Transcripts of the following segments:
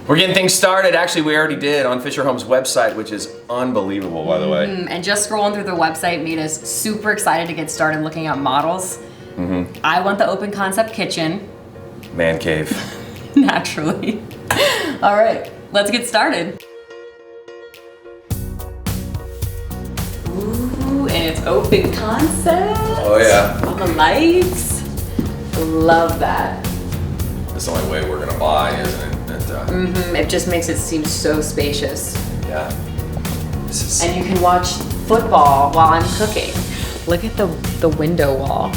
We're getting things started. Actually, we already did on Fischer Homes website, which is unbelievable, by the way. And just scrolling through the website made us super excited to get started looking at models. I want the open concept kitchen. Man cave. Naturally. All right, let's get started. Ooh, and it's open concept. Oh yeah. All the lights. Love that. That's the only way we're gonna buy, isn't it? It just makes it seem so spacious. Yeah. This is... And you can watch football while I'm cooking. Look at the window wall.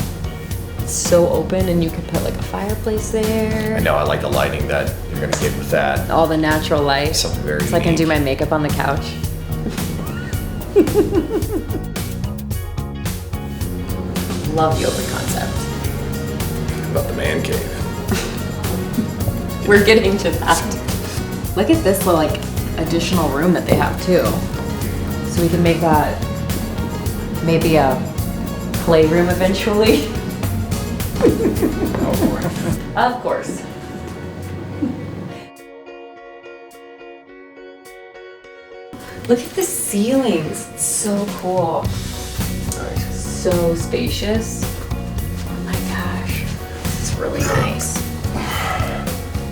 It's so open, and you can put like a fireplace there. I know, I like the lighting that you're gonna get with that. All the natural light. Something very So I can do my makeup on the couch. Love the open concept. About the man cave. We're getting to that. Look at this little like additional room that they have too. So we can make that maybe a playroom eventually. Of course. Look at the ceilings. It's so cool. Nice. So spacious. Oh my gosh. This is really nice.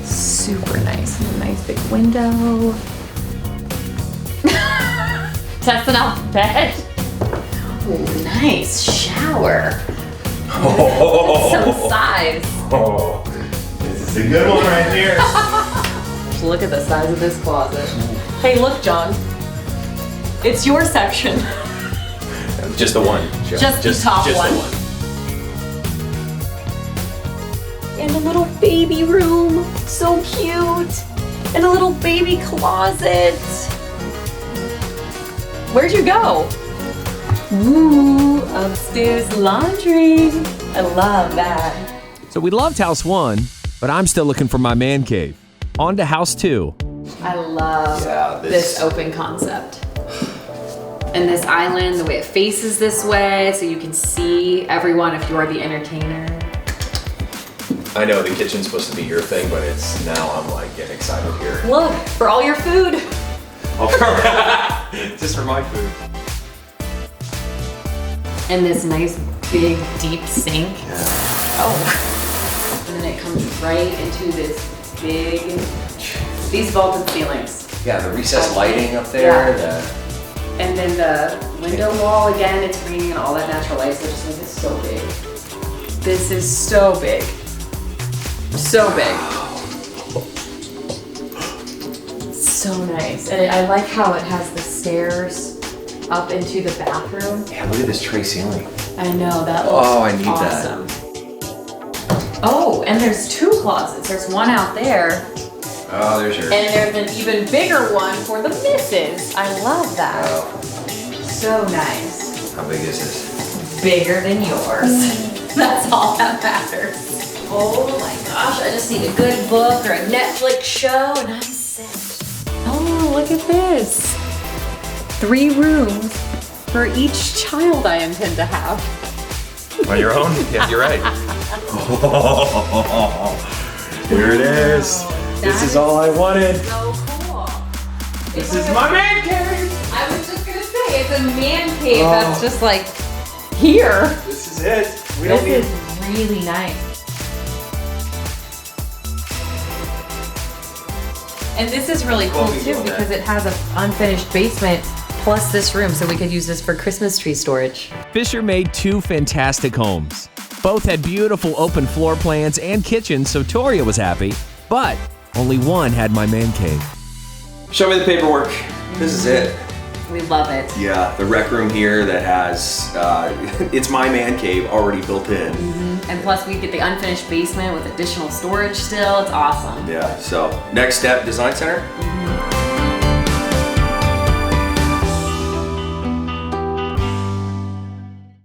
Super nice. And a nice big window. Testing out the bed. Oh, nice shower. Oh. Some size. Oh. This is a good one right here. Look at the size of this closet. Hey, look, John. It's your section. Just the one. Just the top one. The one. And a little baby room. So cute. And a little baby closet. Where'd you go? Ooh, upstairs laundry. I love that. So we loved house 1, but I'm still looking for my man cave. On to house 2. I love this open concept. And this island, the way it faces this way, so you can see everyone if you're the entertainer. I know the kitchen's supposed to be your thing, but it's now I'm like getting excited here. Look, for all your food. Just for my food. And this nice big deep sink. Yeah. Oh. And then it comes right into this big, these vaulted ceilings. Yeah, the recessed lighting up there. Yeah. And then the window wall again, it's bringing in all that natural light, so it just makes it so big. This is so big. So big. So nice. And I like how it has the stairs up into the bathroom. Yeah, look at this tray ceiling. I know, that looks I need awesome. Oh, and there's 2 closets. There's one out there. Oh, there's yours. And there's an even bigger one for the missus. I love that. Oh. So nice. How big is this? Bigger than yours. That's all that matters. Oh my gosh, I just need a good book or a Netflix show and I'm set. Oh, look at this. 3 rooms for each child I intend to have. On your own? Yeah, you're right. Here it is. This is all I wanted. So cool. This is my man cave. I was just gonna say, it's a man cave that's just like here. This is it. This is really nice. And this is really cool too because it has an unfinished basement plus this room, so we could use this for Christmas tree storage. Fischer made 2 fantastic homes. Both had beautiful open floor plans and kitchens, so Toria was happy. But only one had my man cave. Show me the paperwork. This is it. We love it. Yeah, the rec room here that has, it's my man cave already built in. And plus we get the unfinished basement with additional storage still. It's awesome. Yeah, so next step, design center.